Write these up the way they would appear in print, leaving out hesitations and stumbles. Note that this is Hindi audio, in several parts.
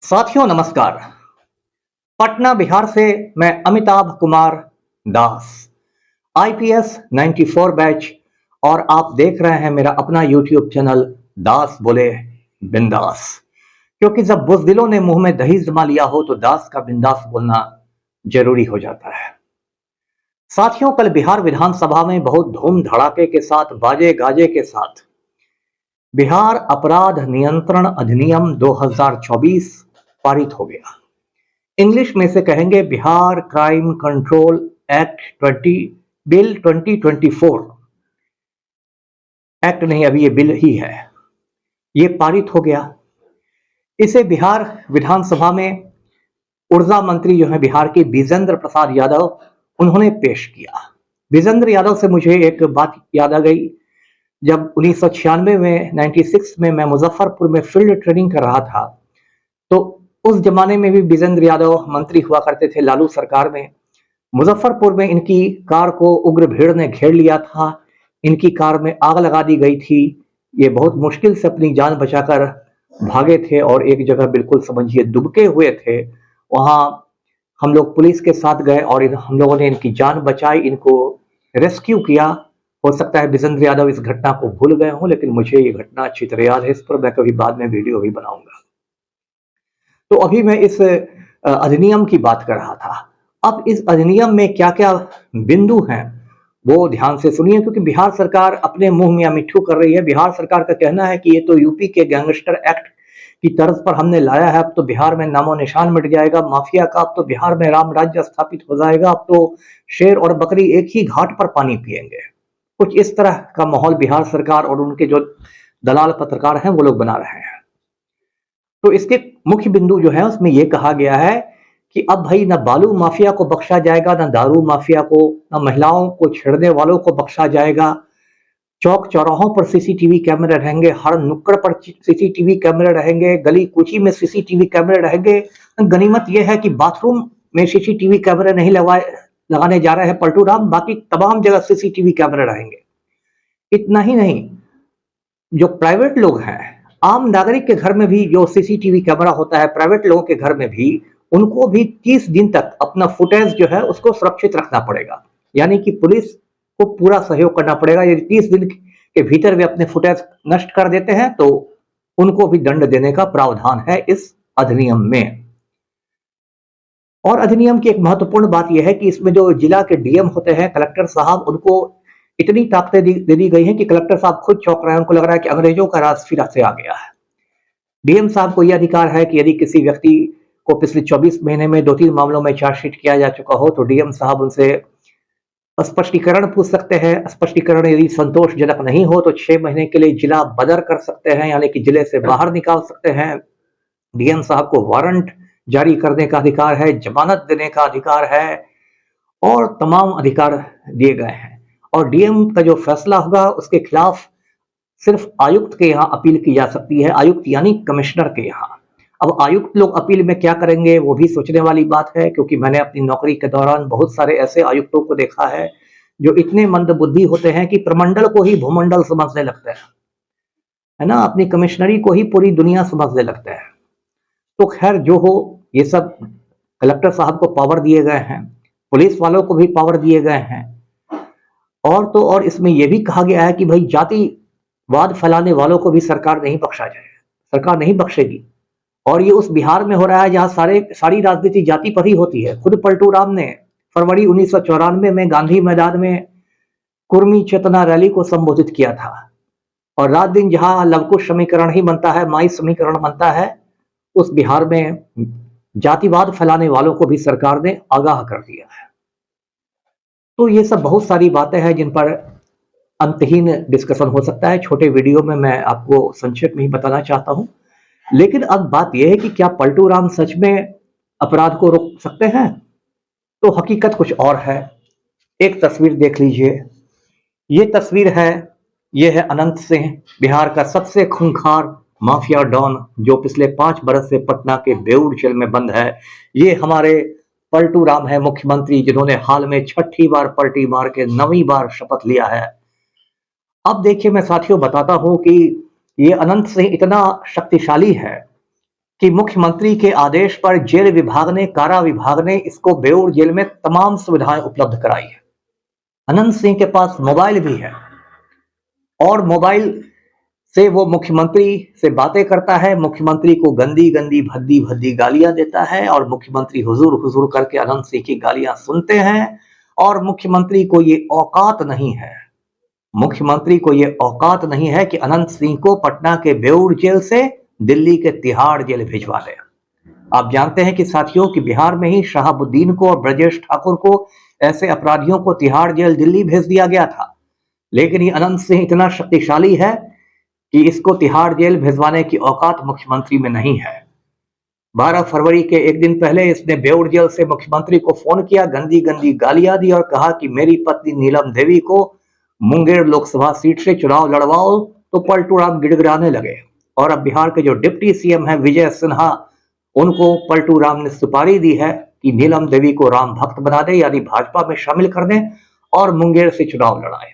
साथियों नमस्कार। पटना बिहार से मैं अमिताभ कुमार दास, आईपीएस 94 बैच, और आप देख रहे हैं मेरा अपना यूट्यूब चैनल दास बोले बिंदास। क्योंकि जब बुज़दिलों ने मुंह में दही जमा लिया हो तो दास का बिंदास बोलना जरूरी हो जाता है। साथियों, कल बिहार विधानसभा में बहुत धूम धड़ाके के साथ, बाजे गाजे के साथ बिहार अपराध नियंत्रण अधिनियम 2024 पारित हो गया। इंग्लिश में से कहेंगे Bihar crime control act 2024। Act नहीं, अभी ये बिल ही है। ये पारित हो गया। इसे बिहार विधानसभा में ऊर्जा मंत्री जो है बिहार के विजेंद्र प्रसाद यादव, उन्होंने पेश किया। विजेंद्र यादव से मुझे एक बात याद आ गई। जब 1996 में 96 में मैं मुजफ्फरपुर में फील्ड ट्रेनिंग कर रहा था, तो उस जमाने में भी विजेंद्र यादव मंत्री हुआ करते थे लालू सरकार में। मुजफ्फरपुर में इनकी कार को उग्र भीड़ ने घेर लिया था। इनकी कार में आग लगा दी गई थी। ये बहुत मुश्किल से अपनी जान बचाकर भागे थे और एक जगह बिल्कुल समझिए दुबके हुए थे। वहां हम लोग पुलिस के साथ गए और हम लोगों ने इनकी जान बचाई, इनको रेस्क्यू किया। हो सकता है विजेंद्र यादव इस घटना को भूल गए हों, लेकिन मुझे ये घटना अच्छी तरह याद है। इस पर मैं कभी बाद में वीडियो भी बनाऊंगा। तो अभी मैं इस अधिनियम की बात कर रहा था। अब इस अधिनियम में क्या क्या बिंदु हैं वो ध्यान से सुनिए, क्योंकि बिहार सरकार अपने मुंह मियां मिट्ठू कर रही है। बिहार सरकार का कहना है कि ये तो यूपी के गैंगस्टर एक्ट की तर्ज पर हमने लाया है, अब तो बिहार में नामो निशान मिट जाएगा माफिया का, अब तो बिहार में राम राज्य स्थापित हो जाएगा, अब तो शेर और बकरी एक ही घाट पर पानी पिएंगे। कुछ इस तरह का माहौल बिहार सरकार और उनके जो दलाल पत्रकार हैं वो लोग बना रहे हैं। तो इसके मुख्य बिंदु जो है उसमें यह कहा गया है कि अब भाई न बालू माफिया को बख्शा जाएगा, न दारू माफिया को, न महिलाओं को छेड़ने वालों को बख्शा जाएगा। चौक चौराहों पर सीसीटीवी कैमरे रहेंगे, हर नुक्कड़ पर सीसीटीवी कैमरे रहेंगे, गली कूची में सीसीटीवी कैमरे रहेंगे। गनीमत यह है कि बाथरूम में सीसीटीवी कैमरे नहीं लगाने जा रहे हैं पलटू राम, बाकी तमाम जगह सीसीटीवी कैमरे रहेंगे। इतना ही नहीं, जो प्राइवेट लोग हैं, आम नागरिक के घर में भी जो सीसीटीवी कैमरा होता है, प्राइवेट लोगों के घर में भी, उनको भी 30 दिन तक अपना फुटेज जो है उसको सुरक्षित रखना पड़ेगा। यानी कि पुलिस को पूरा सहयोग करना पड़ेगा। यदि 30 दिन के भीतर वे अपने फुटेज नष्ट कर देते हैं तो उनको भी दंड देने का प्रावधान है इस अधिनियम में। और अधिनियम की एक महत्वपूर्ण बात यह है कि इसमें जो जिला के डीएम होते हैं, कलेक्टर साहब, उनको इतनी ताकतें दे दी गई हैं कि कलेक्टर साहब खुद चौंक रहे हैं। उनको लग रहा है कि अंग्रेजों का राज फिर से आ गया है। डीएम साहब को यह अधिकार है कि यदि किसी व्यक्ति को पिछले 24 महीने में 2-3 मामलों में चार्जशीट किया जा चुका हो तो डीएम साहब उनसे स्पष्टीकरण पूछ सकते हैं। स्पष्टीकरण यदि संतोषजनक नहीं हो तो 6 महीने के लिए जिला बदर कर सकते हैं, यानी कि जिले से बाहर निकाल सकते हैं। डीएम साहब को वारंट जारी करने का अधिकार है, जमानत देने का अधिकार है और तमाम अधिकार दिए गए हैं। और डीएम का जो फैसला होगा उसके खिलाफ सिर्फ आयुक्त के यहाँ अपील की जा सकती है, आयुक्त यानी कमिश्नर के यहाँ। अब आयुक्त लोग अपील में क्या करेंगे वो भी सोचने वाली बात है, क्योंकि मैंने अपनी नौकरी के दौरान बहुत सारे ऐसे आयुक्तों को देखा है जो इतने मंदबुद्धि होते हैं कि प्रमंडल को ही भूमंडल समझने लगते हैं, है ना, अपनी कमिश्नरी को ही पूरी दुनिया समझने लगते हैं। तो खैर जो हो, ये सब कलेक्टर साहब को पावर दिए गए हैं, पुलिस वालों को भी पावर दिए गए हैं। और तो और इसमें यह भी कहा गया है कि भाई जातिवाद फैलाने वालों को भी सरकार नहीं बख्शा जाएगा, सरकार नहीं बख्शेगी। और ये उस बिहार में हो रहा है जहां सारी राजनीति जाति पर ही होती है। खुद पलटू राम ने फरवरी 1994 में गांधी मैदान में कुर्मी चेतना रैली को संबोधित किया था। और रात दिन जहां लवकुश समीकरण ही बनता है, माई समीकरण बनता है, उस बिहार में जातिवाद फैलाने वालों को भी सरकार ने आगाह कर दिया है। तो ये सब बहुत सारी बातें हैं जिन पर अंतहीन डिस्कशन हो सकता है। छोटे वीडियो में मैं आपको संक्षेप में ही बताना चाहता हूं। लेकिन अब बात यह है कि क्या पलटू राम सच में अपराध को रोक सकते हैं? तो हकीकत कुछ और है। एक तस्वीर देख लीजिए। ये तस्वीर है, ये है अनंत सिंह, बिहार का सबसे खूंखार माफिया डॉन, जो पिछले 5 बरस से पटना के बेऊर जेल में बंद है। ये हमारे पलटू राम है, मुख्यमंत्री, जिन्होंने हाल में 6ठी बार पलटी मार के 9वीं बार शपथ लिया है। अब देखिए, मैं साथियों बताता हूं कि ये अनंत सिंह इतना शक्तिशाली है कि मुख्यमंत्री के आदेश पर जेल विभाग ने, कारा विभाग ने इसको बेऊर जेल में तमाम सुविधाएं उपलब्ध कराई है। अनंत सिंह के पास मोबाइल भी है और मोबाइल से वो मुख्यमंत्री से बातें करता है, मुख्यमंत्री को गंदी गंदी भद्दी भद्दी गालियां देता है और मुख्यमंत्री हुजूर हुजूर करके अनंत सिंह की गालियां सुनते हैं। और मुख्यमंत्री को ये औकात नहीं है, मुख्यमंत्री को ये औकात नहीं है कि अनंत सिंह को पटना के बेऊर जेल से दिल्ली के तिहाड़ जेल भिजवा दे। आप जानते हैं कि साथियों कि बिहार में ही शहाबुद्दीन को और ब्रजेश ठाकुर को, ऐसे अपराधियों को तिहाड़ जेल दिल्ली भेज दिया गया था। लेकिन ये अनंत सिंह इतना शक्तिशाली है कि इसको तिहाड़ जेल भिजवाने की औकात मुख्यमंत्री में नहीं है। 12 फरवरी के एक दिन पहले इसने बेऊर जेल से मुख्यमंत्री को फोन किया, गंदी गंदी गालियां दी और कहा कि मेरी पत्नी नीलम देवी को मुंगेर लोकसभा सीट से चुनाव लड़वाओ। तो पलटू राम गिड़गिड़ाने लगे और अब बिहार के जो डिप्टी सीएम है विजय सिन्हा, उनको पलटू राम ने सुपारी दी है कि नीलम देवी को राम भक्त बना दे, यानी भाजपा में शामिल कर दें और मुंगेर से चुनाव लड़ाए।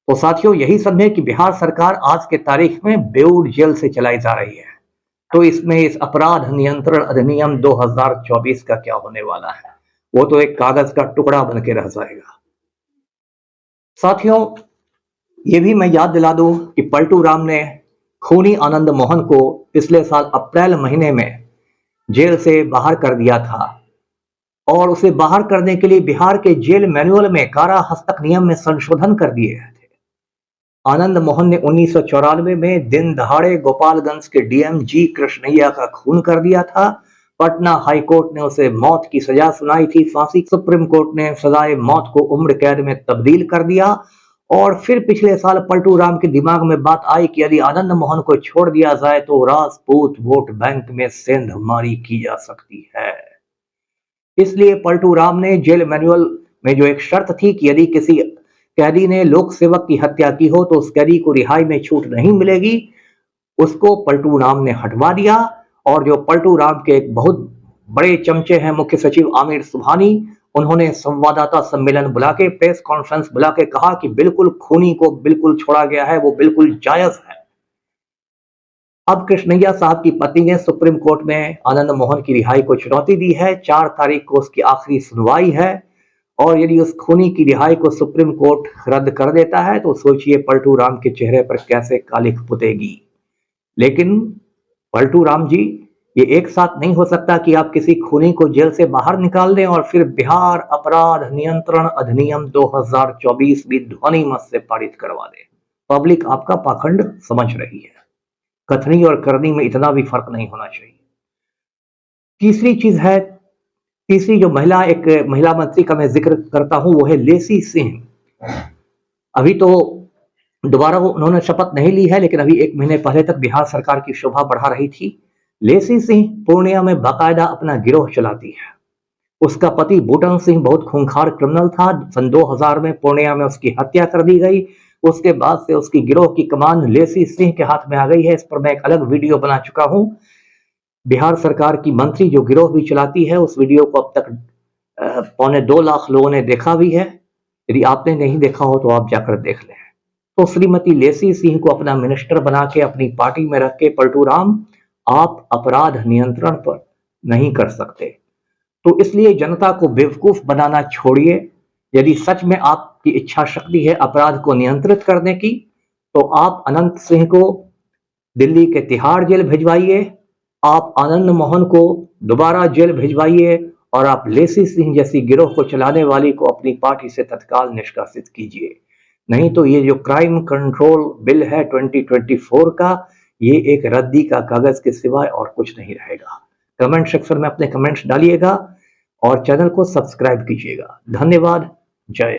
तो साथियों यही समझे कि बिहार सरकार आज के तारीख में बेऊर जेल से चलाई जा रही है। तो इसमें इस अपराध नियंत्रण अधिनियम 2024 का क्या होने वाला है, वो तो एक कागज का टुकड़ा बन के रह जाएगा। साथियों ये भी मैं याद दिला दूं कि पलटू राम ने खूनी आनंद मोहन को पिछले साल अप्रैल महीने में जेल से बाहर कर दिया था और उसे बाहर करने के लिए बिहार के जेल मैनुअल में कारा हस्तक नियम में संशोधन कर दिए थे। आनंद मोहन ने 1994 में दिन दहाड़े गोपालगंज के डीएम जी कृष्णैया का खून कर दिया था। पटना हाई कोर्ट ने उसे मौत की सजा सुनाई थी, फांसी। सुप्रीम कोर्ट ने सजाए मौत को उम्र कैद में तब्दील कर दिया। और फिर पिछले साल पलटू राम के दिमाग में बात आई कि यदि आनंद मोहन को छोड़ दिया जाए तो राजपूत वोट बैंक में सेंधमारी की जा सकती है। इसलिए पलटू राम ने जेल मैनुअल में जो एक शर्त थी कि यदि किसी कैदी ने लोक सेवक की हत्या की हो तो उस कैदी को रिहाई में छूट नहीं मिलेगी, उसको पलटू राम ने हटवा दिया। और जो पलटू राम के एक बहुत बड़े चमचे हैं मुख्य सचिव आमिर सुबहानी, उन्होंने संवाददाता सम्मेलन बुला के, प्रेस कॉन्फ्रेंस बुला के कहा कि बिल्कुल खूनी को बिल्कुल छोड़ा गया है, वो बिल्कुल जायज है। अब कृष्णैया साहब की पत्नी ने सुप्रीम कोर्ट में आनंद मोहन की रिहाई को चुनौती दी है। 4 तारीख को उसकी आखिरी सुनवाई है और यदि उस खूनी की रिहाई को सुप्रीम कोर्ट रद्द कर देता है तो सोचिए पलटू राम के चेहरे पर कैसे कालिख पुतेगी। लेकिन पलटू राम जी, ये एक साथ नहीं हो सकता कि आप किसी खूनी को जेल से बाहर निकाल दें और फिर बिहार अपराध नियंत्रण अधिनियम 2024 भी ध्वनि मत से पारित करवा दें। पब्लिक आपका पाखंड समझ रही है। कथनी और करनी में इतना भी फर्क नहीं होना चाहिए। तीसरी जो एक महिला मंत्री का मैं जिक्र करता हूं वो है लेसी सिंह। अभी तो दोबारा वो उन्होंने शपथ नहीं ली है, लेकिन अभी 1 महीने पहले तक बिहार सरकार की शोभा बढ़ा रही थी। लेसी सिंह पूर्णिया में बाकायदा अपना गिरोह चलाती है। उसका पति बूटन सिंह बहुत खूंखार क्रिमिनल था। सन 2000 में पूर्णिया में उसकी हत्या कर दी गई। उसके बाद से उसकी गिरोह की कमान लेसी सिंह के हाथ में आ गई है। इस पर मैं एक अलग वीडियो बना चुका हूं। बिहार सरकार की मंत्री जो गिरोह भी चलाती है, उस वीडियो को अब तक 2.25 लाख लोगों ने देखा भी है। यदि आपने नहीं देखा हो तो आप जाकर देख लें। तो श्रीमती लेसी सिंह को अपना मिनिस्टर बना के अपनी पार्टी में रख के पलटू राम आप अपराध नियंत्रण पर नहीं कर सकते। तो इसलिए जनता को बेवकूफ बनाना छोड़िए। यदि सच में आपकी इच्छा शक्ति है अपराध को नियंत्रित करने की, तो आप अनंत सिंह को दिल्ली के तिहाड़ जेल भिजवाइए, आप आनंद मोहन को दोबारा जेल भिजवाइए और आप लेसी सिंह जैसी गिरोह को चलाने वाली को अपनी पार्टी से तत्काल निष्कासित कीजिए। नहीं तो ये जो क्राइम कंट्रोल बिल है 2024 का, ये एक रद्दी का कागज के सिवाय और कुछ नहीं रहेगा। कमेंट सेक्शन में अपने कमेंट्स डालिएगा और चैनल को सब्सक्राइब कीजिएगा। धन्यवाद। जय